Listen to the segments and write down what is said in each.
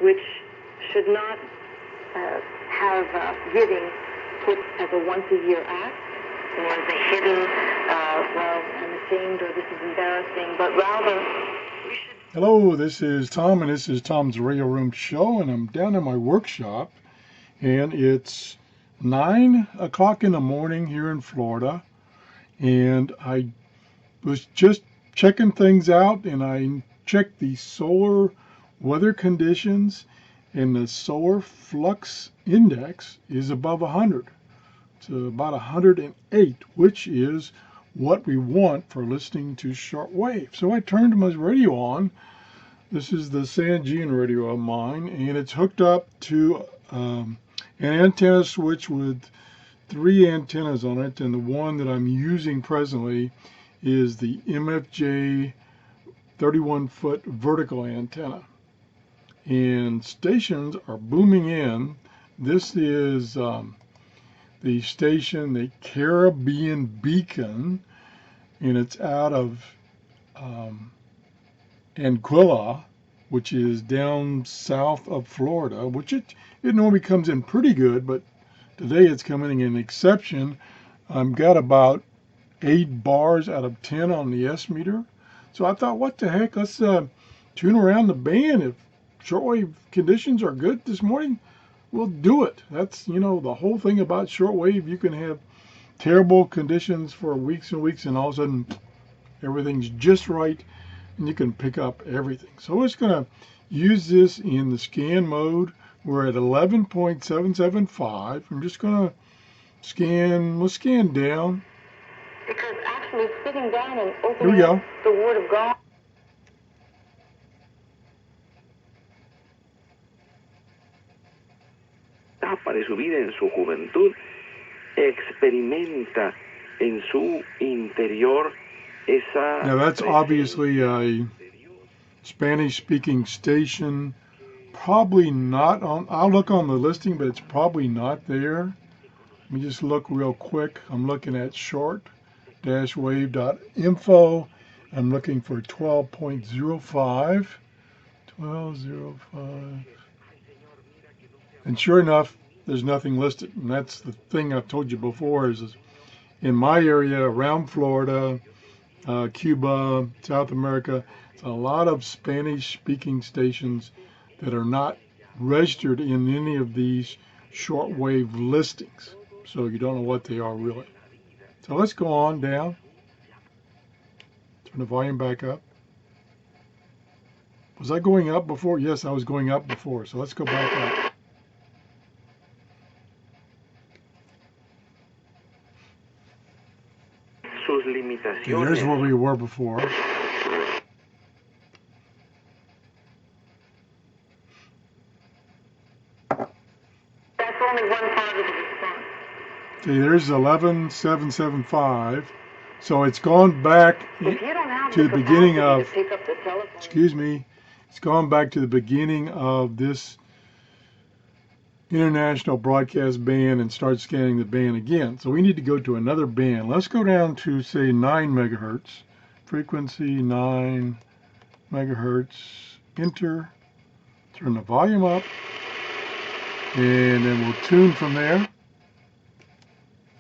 which should not have giving put as a once-a-year act, or as a hidden, well, I'm ashamed, or this is embarrassing, but rather we should... Hello, this is Tom, and this is Tom's Radio Room Show, and I'm down in my workshop, and it's 9 o'clock in the morning here in Florida, and I was just checking things out, and I checked the solar weather conditions, and the solar flux index is above 100. It's about 108, which is what we want for listening to shortwave. So I turned my radio on. This is the San Gian radio of mine, and it's hooked up to an antenna switch with 3 antennas on it, and the one that I'm using presently is the MFJ 31-foot vertical antenna. And stations are booming in. This is the station, the Caribbean Beacon, and it's out of Anguilla, which is down south of Florida, which it normally comes in pretty good, but today it's coming in an exception. I've got about 8 bars out of 10 on the S meter. So I thought, what the heck, let's tune around the band. If shortwave conditions are good this morning, we'll do it. That's, the whole thing about shortwave. You can have terrible conditions for weeks and weeks, and all of a sudden everything's just right, and you can pick up everything. So we're just going to use this in the scan mode. We're at 11.775. I'm just going to scan. We'll scan down. Because actually sitting down and opening up the Word of God. De su vida en su juventud, experimenta en su interior esa... Now that's obviously a Spanish-speaking station. Probably not on, I'll look on the listing, but it's probably not there. Let me just look real quick. I'm looking at short-wave.info. I'm looking for 12.05. 12.05. And sure enough, there's nothing listed. And that's the thing I've told you before is in my area around Florida, Cuba, South America, it's a lot of Spanish-speaking stations that are not registered in any of these shortwave listings. So you don't know what they are really. So let's go on down. Turn the volume back up. Was I going up before? Yes, I was going up before. So let's go back up. Okay, there's where we were before. That's only one positive response. Okay, there's 11.775. So it's gone back to the beginning of, excuse me, it's gone back to the beginning of this international broadcast band and start scanning the band again. So we need to go to another band. Let's go down to, say, 9 megahertz. Frequency 9 megahertz. Enter. Turn the volume up. And then we'll tune from there.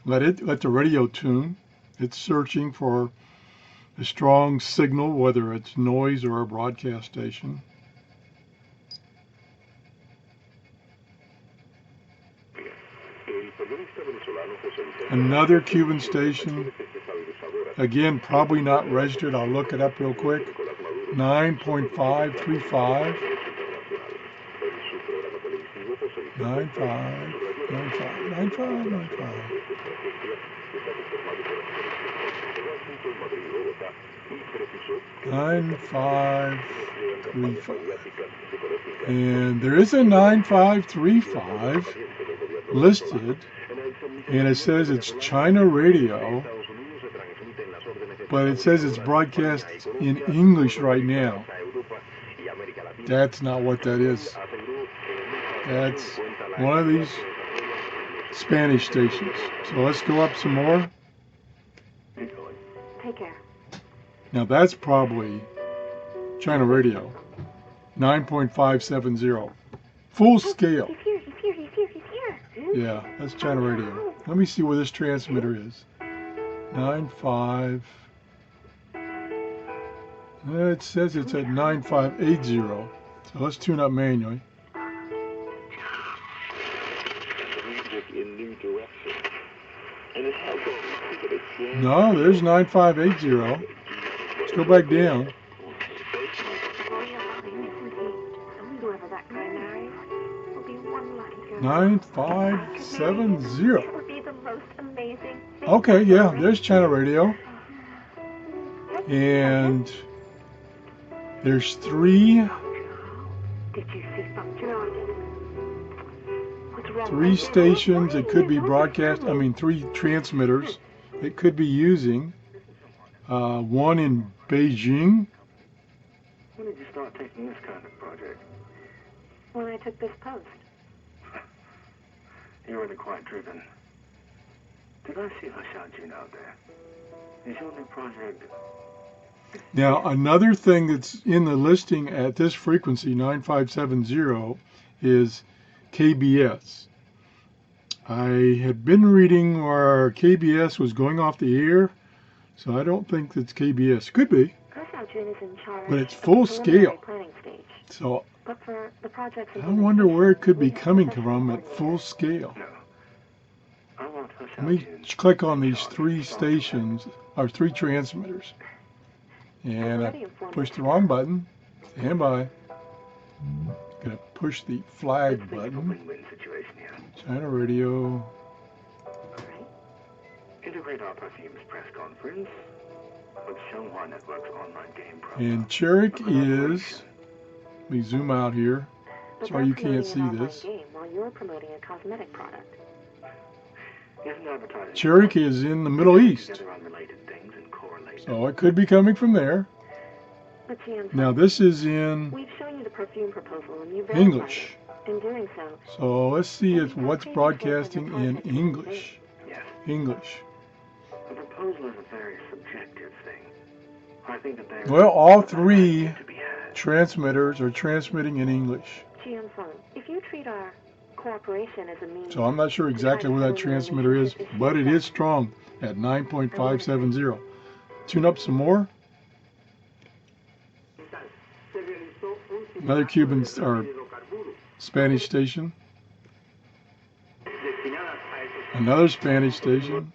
Let the radio tune. It's searching for a strong signal, whether it's noise or a broadcast station. Another Cuban station. Again, probably not registered. I'll look it up real quick. 9.535. 95. 9535. And there is a 9535 listed, and it says it's China radio, but it says it's broadcast in English right now. That's not what that is. That's one of these Spanish stations. So let's go up some more. Take care. Now that's probably China radio. 9.570. Full scale. He's here, he's here, he's here, he's here. Yeah, that's China radio. Let me see where this transmitter is. 95. It says it's at 9580. So let's tune up manually. No, there's 9580. Let's go back down. Whoever that guy marries will be one lucky girl. 9570. It would be the most amazing thing. Okay, yeah, there's China radio. And there's 3 Did you see something? What's wrong? 3 stations that could be broadcast, 3 transmitters it could be using. One in Beijing. When did you start taking this kind of project? When I took this post. You're really quite driven. Did I see Xiaojun out there? Is your new project... Now, another thing that's in the listing at this frequency, 9570, is KBS. I had been reading where KBS was going off the air, so I don't think that's KBS. Could be, Xiaojun is in charge, but it's full scale. planning stage. So But for the projects I wonder where it could be coming from at full scale. No. I want Let me click on these 3 stations, or 3 transmitters. And I pushed the wrong button. Stand by. Gonna push the flag button. Win-win situation here. China radio. Integrate our Perfumes press conference with Shenhua Network's online game program. And Cherik is, let me zoom out here. Sorry you can't see this. While you're promoting a cosmetic product. Cherik is in the Middle East. So it could be coming from there. Now this is in We've shown you the perfume proposal and you English. In doing so. So let's see if what's broadcasting in English. Yes. English. The proposal is a very subjective thing. I think that there Well, all is 3 to be had. transmitters are transmitting in English. If you treat our cooperation as a means, So I'm not sure exactly where that transmitter is, but it is strong at 9.570. Tune up some more. Another Cuban or Spanish station. Another Spanish station.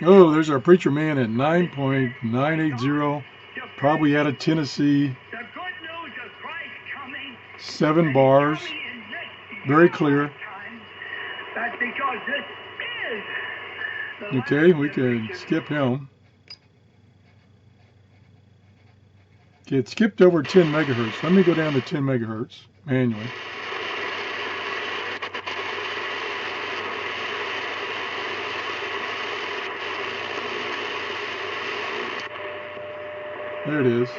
Oh, there's our preacher man at 9.980. Probably out of Tennessee. 7 bars. Very clear. Okay, we can skip him. Okay, it skipped over 10 megahertz. Let me go down to 10 megahertz manually. There it is.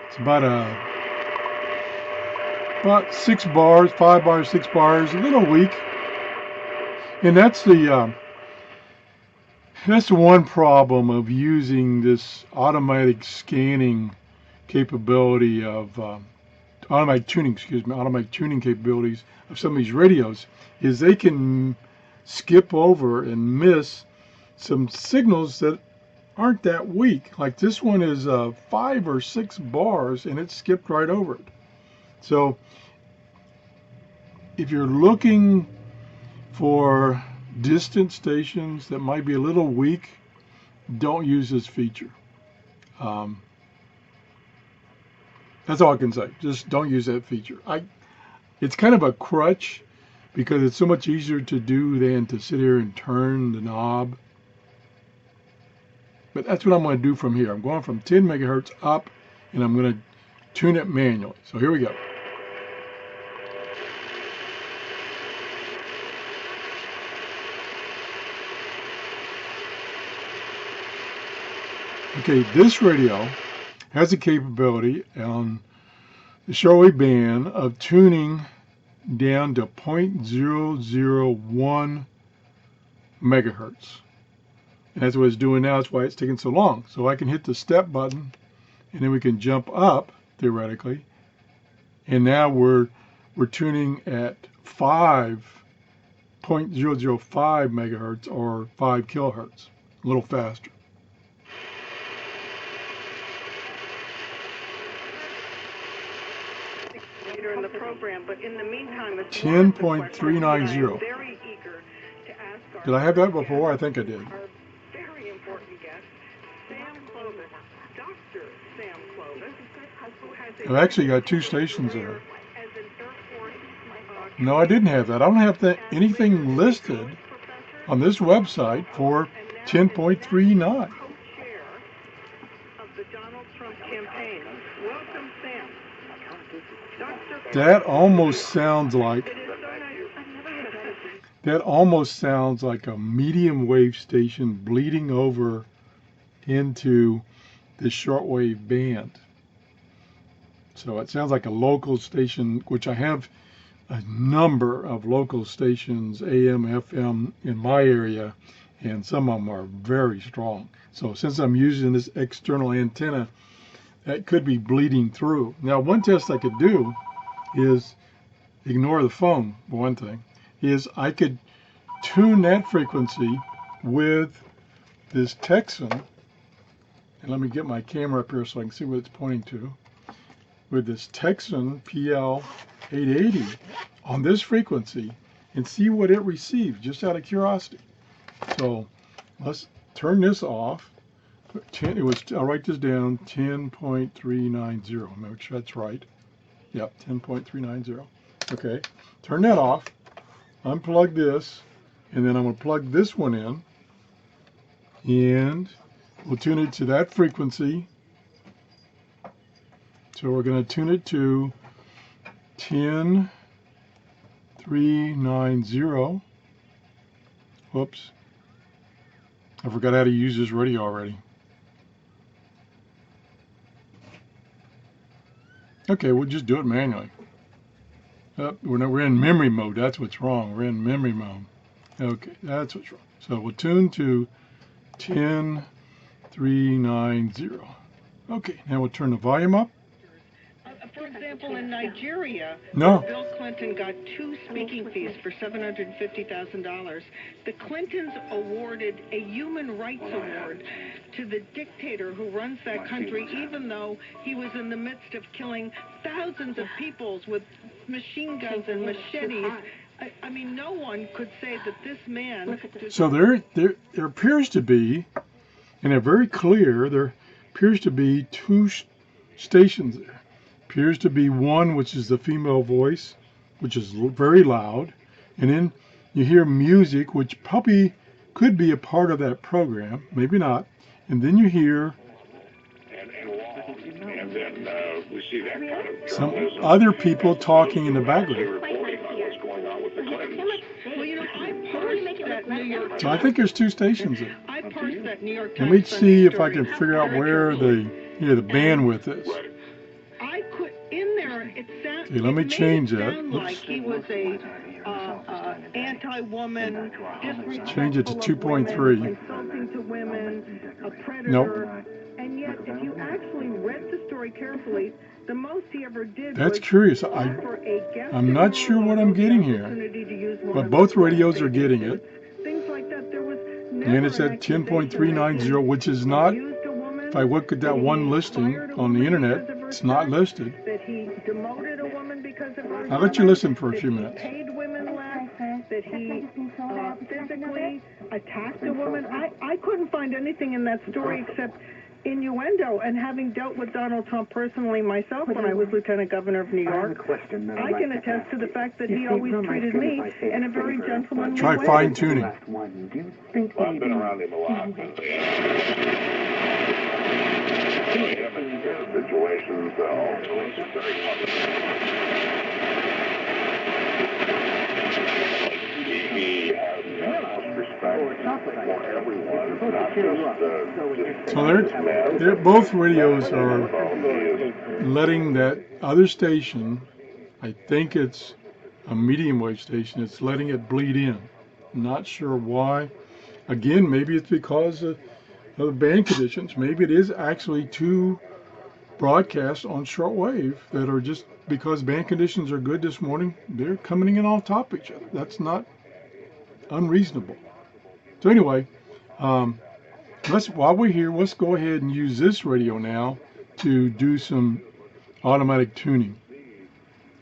It's about 6 bars, 5 bars, 6 bars, a little weak. And that's the one problem of using this automatic scanning capability of automatic tuning capabilities of some of these radios, is they can skip over and miss some signals that aren't that weak. Like this one is 5 or 6 bars and it skipped right over it. So if you're looking for distant stations that might be a little weak, don't use this feature. That's all I can say. Just don't use that feature. It's kind of a crutch because it's so much easier to do than to sit here and turn the knob. But that's what I'm going to do from here. I'm going from 10 megahertz up and I'm going to tune it manually. So here we go. Okay, this radio has a capability on the shortwave band of tuning down to 0.001 megahertz. And that's what it's doing now. That's why it's taking so long. So I can hit the step button, and then we can jump up, theoretically. And now we're tuning at 5.005 megahertz or 5 kilohertz, a little faster. Later in the program, but in the meantime, 10.390. Did I have that before? I think I did. Our very important guest, Sam Clovis, Dr. Sam Clovis, who has I've actually got 2 stations there. No, I didn't have that. I don't have anything listed on this website for 10.39. That almost sounds like a medium wave station bleeding over into the shortwave band. So it sounds like a local station, which I have a number of local stations, AM, FM, in my area, and some of them are very strong. So since I'm using this external antenna, that could be bleeding through. Now, one test I could do is ignore the phone, for one thing, is I could tune that frequency with this Texan, and let me get my camera up here so I can see what it's pointing to, with this Texan PL880 on this frequency and see what it receives, just out of curiosity. So let's turn this off. I'll write this down, 10.390. Make sure that's right. Yep, 10.390. Okay, turn that off, unplug this, and then I'm going to plug this one in, and we'll tune it to that frequency. So we're going to tune it to 10.390. Whoops. I forgot how to use this radio already. Okay, we'll just do it manually. We're in memory mode. That's what's wrong. We're in memory mode. Okay, that's what's wrong. So we'll tune to 10.390. Okay, now we'll turn the volume up. For example, in Nigeria, No. Bill Clinton got 2 speaking fees for $750,000. The Clintons awarded a human rights award to the dictator who runs that country, even though he was in the midst of killing thousands of people with machine guns and machetes. I mean, no one could say that this man... So there appears to be, and they're very clear, there appears to be 2 stations there. Appears to be one, which is the female voice, which is very loud, and then you hear music, which probably could be a part of that program, maybe not, and then you hear some other people talking in the background. Well, you know, I parsed that New York... So I think there's 2 stations there. I parsed that New York Let me Times see if I story can figure out where the bandwidth is. I could, in there, it sounded... Okay, let me change that. Sound like he was a anti-woman, Change it to disrespectful of 2.3. women, insulting to women, a predator. Nope. And yet, if you actually read the story carefully, the most he ever did That's was curious. offer a guest I'm not sure what I'm getting here, opportunity to use one but of both his radios are bathing getting suits. it. Things like that. There was never And it's at 10.390, which is not, if I look at that one listing on the internet, it's not listed. That he demoted a woman because of her I'll let you listen for a few minutes. That he paid women less, that he physically attacked a woman. I couldn't find anything in that story except innuendo, and having dealt with Donald Trump personally myself when I was Lieutenant Governor of New York, I can attest to the fact that he always treated me in a very gentlemanly way. Try fine tuning. I've been around him a lot. Situations, TV has respect for everyone, not just So they're both radios are letting that other station, I think it's a medium wave station, it's letting it bleed in. Not sure why. Again, maybe it's because of the band conditions. Maybe it is actually two broadcasts on shortwave that are just because band conditions are good this morning, they're coming in on top of each other. That's not unreasonable. So anyway, while we're here, let's go ahead and use this radio now to do some automatic tuning.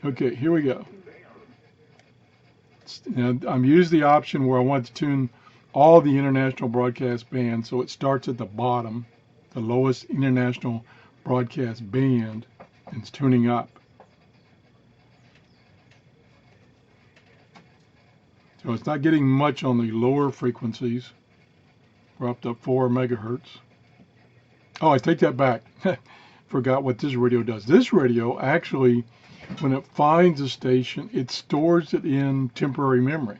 Okay, here we go. Now, I'm using the option where I want to tune all the international broadcast bands, so it starts at the bottom, the lowest international broadcast band, and it's tuning up. So it's not getting much on the lower frequencies. We're up to 4 megahertz. Oh, I take that back. Forgot what this radio does. This radio actually, when it finds a station, it stores it in temporary memory.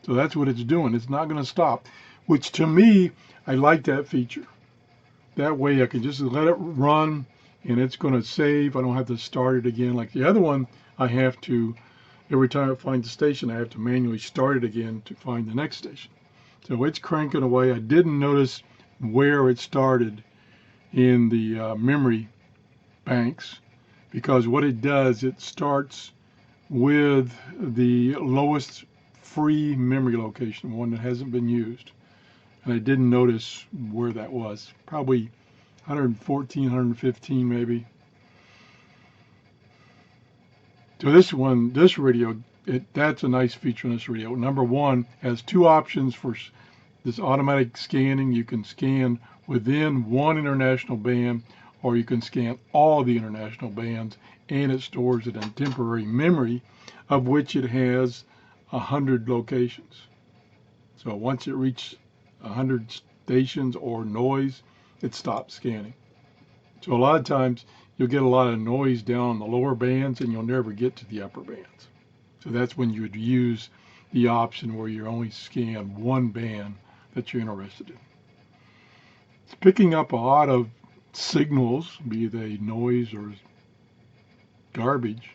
So that's what it's doing. It's not going to stop, which to me, I like that feature. That way I can just let it run and it's going to save. I don't have to start it again. Like the other one, I have to, every time I find the station, I have to manually start it again to find the next station. So it's cranking away. I didn't notice where it started in the memory banks, because what it does, it starts with the lowest free memory location, one that hasn't been used. And I didn't notice where that was. Probably 114, 115 maybe. So this radio, that's a nice feature in this radio. Number one, has two options for this automatic scanning. You can scan within one international band, or you can scan all the international bands, and it stores it in temporary memory, of which it has 100 locations. So once it reaches 100 stations or noise, it stops scanning. So a lot of times you'll get a lot of noise down on the lower bands and you'll never get to the upper bands. So that's when you would use the option where you only scan one band that you're interested in. It's picking up a lot of signals, be they noise or garbage.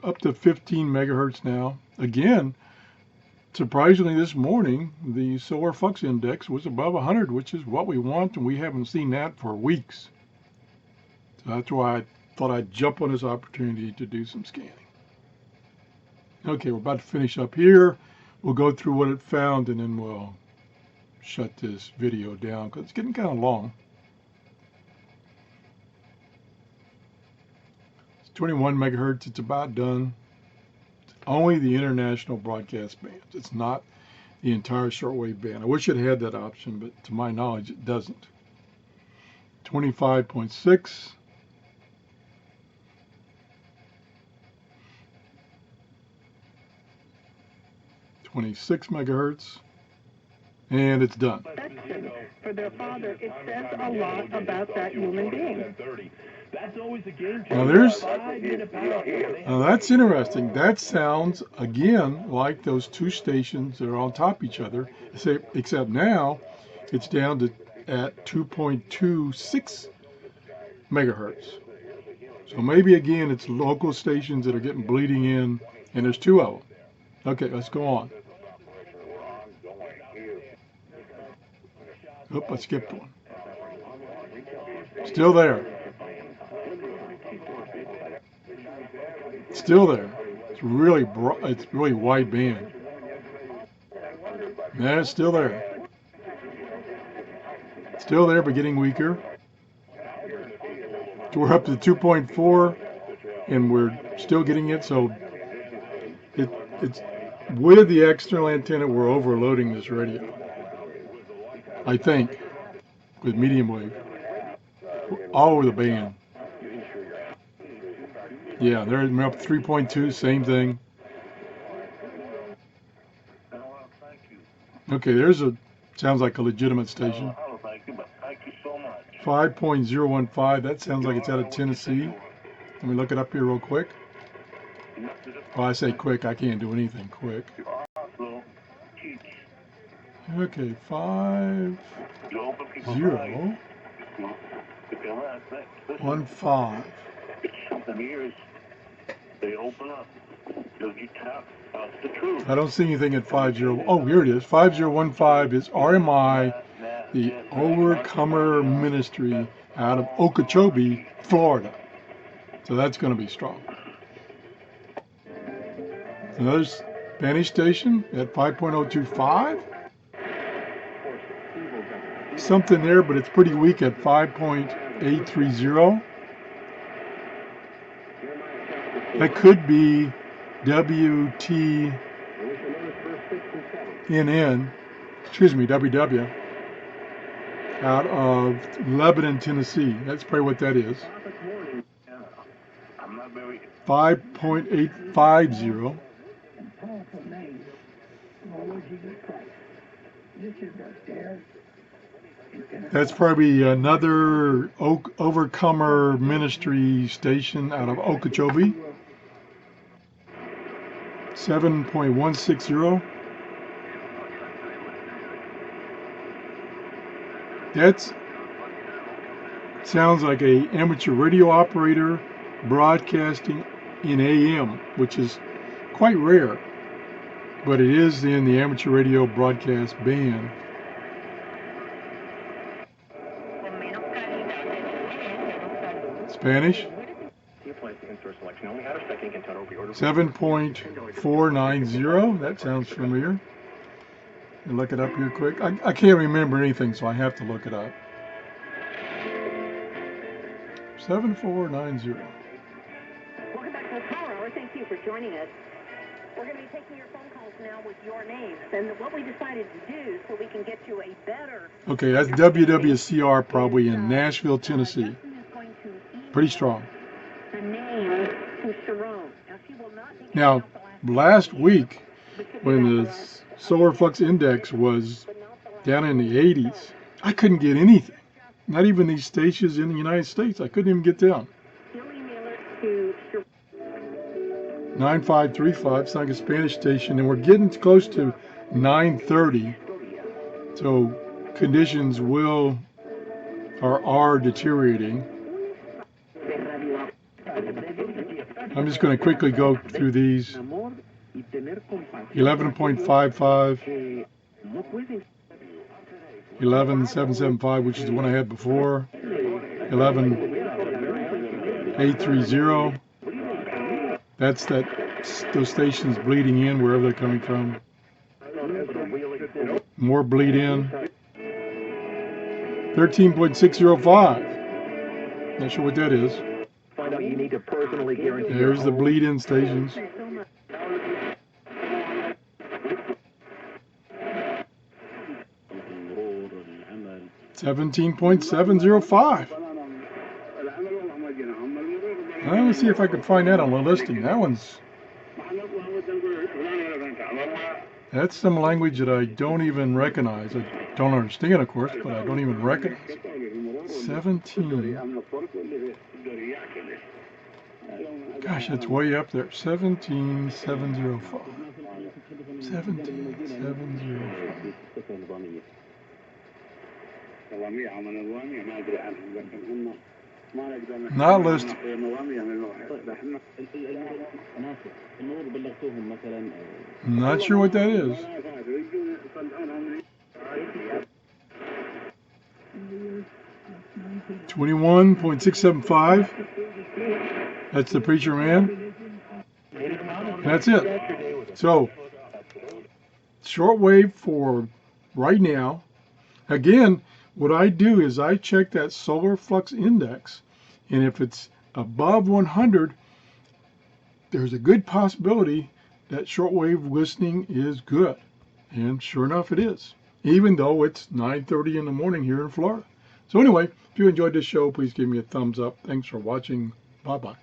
Up to 15 megahertz now. Again, surprisingly this morning, the solar flux index was above 100, which is what we want, and we haven't seen that for weeks. So that's why I thought I'd jump on this opportunity to do some scanning. Okay, we're about to finish up here. We'll go through what it found, and then we'll shut this video down because it's getting kind of long. It's 21 megahertz. It's about done. It's only the international broadcast bands. It's not the entire shortwave band. I wish it had that option, but to my knowledge, it doesn't. 25.6. .26 megahertz, and it's done. For their father, it says a lot about that human being. Now that's interesting. That sounds again like those two stations that are on top of each other, except now it's down to at 2.26 megahertz. So maybe again it's local stations that are getting bleeding in, and there's two of them. Okay, let's go on. Oop, I skipped one. Still there. Still there. It's really it's really wide band. Yeah, it's still there. Still there, but getting weaker. So we're up to 2.4, and we're still getting it. So it's with the external antenna, we're overloading this radio. I think, with medium wave, all over the band. Yeah, they're up 3.2, same thing. Okay, sounds like a legitimate station. 5.015, that sounds like it's out of Tennessee. Let me look it up here real quick. Well, I say quick, I can't do anything quick. Okay, 5.015. I don't see anything at 50. Oh, here it is. 5015 is RMI, the Overcomer Ministry out of Okeechobee, Florida. So that's going to be strong. Another Spanish station at 5.025. Something there, but it's pretty weak at 5.830. That could be WTNN, WW, out of Lebanon, Tennessee. That's probably what that is. 5.850. That's probably another Overcomer Ministry station out of Okeechobee. 7.160. That sounds like a amateur radio operator broadcasting in AM, which is quite rare, but it is in the amateur radio broadcast band. Spanish. 7.490. That sounds familiar. And look it up here quick. I can't remember anything, so I have to look it up. 7490. Welcome back to the Power Hour. Thank you for joining us. We're going to be taking your phone calls now with your names. And what we decided to do so we can get you a better... Okay, that's WWCR probably in Nashville, Tennessee. Pretty strong. The name to Sharon. Now, last week, when the solar flux index was down in the 80s, I couldn't get anything. Not even these stations in the United States. I couldn't even get down. 9535, it's like a Spanish station, and we're getting close to 930. So conditions are deteriorating. I'm just going to quickly go through these. 11.55, 11775, which is the one I had before. 11.830. That's those stations bleeding in wherever they're coming from. More bleed in. 13.605. Not sure what that is. There's the bleed in stations. 17.705. Let's see if I can find that on the listing. That's some language that I don't even recognize. I don't understand, of course, but I don't even recognize. 17. Gosh, that's way up there. 17.705. 17.705. Not listed. Not sure what that is. $21.675. That's the Preacher Man. That's it. So, shortwave for right now. Again, what I do is I check that solar flux index, and if it's above 100, there's a good possibility that shortwave listening is good. And sure enough, it is, even though it's 9:30 in the morning here in Florida. So anyway, if you enjoyed this show, please give me a thumbs up. Thanks for watching. Bye-bye.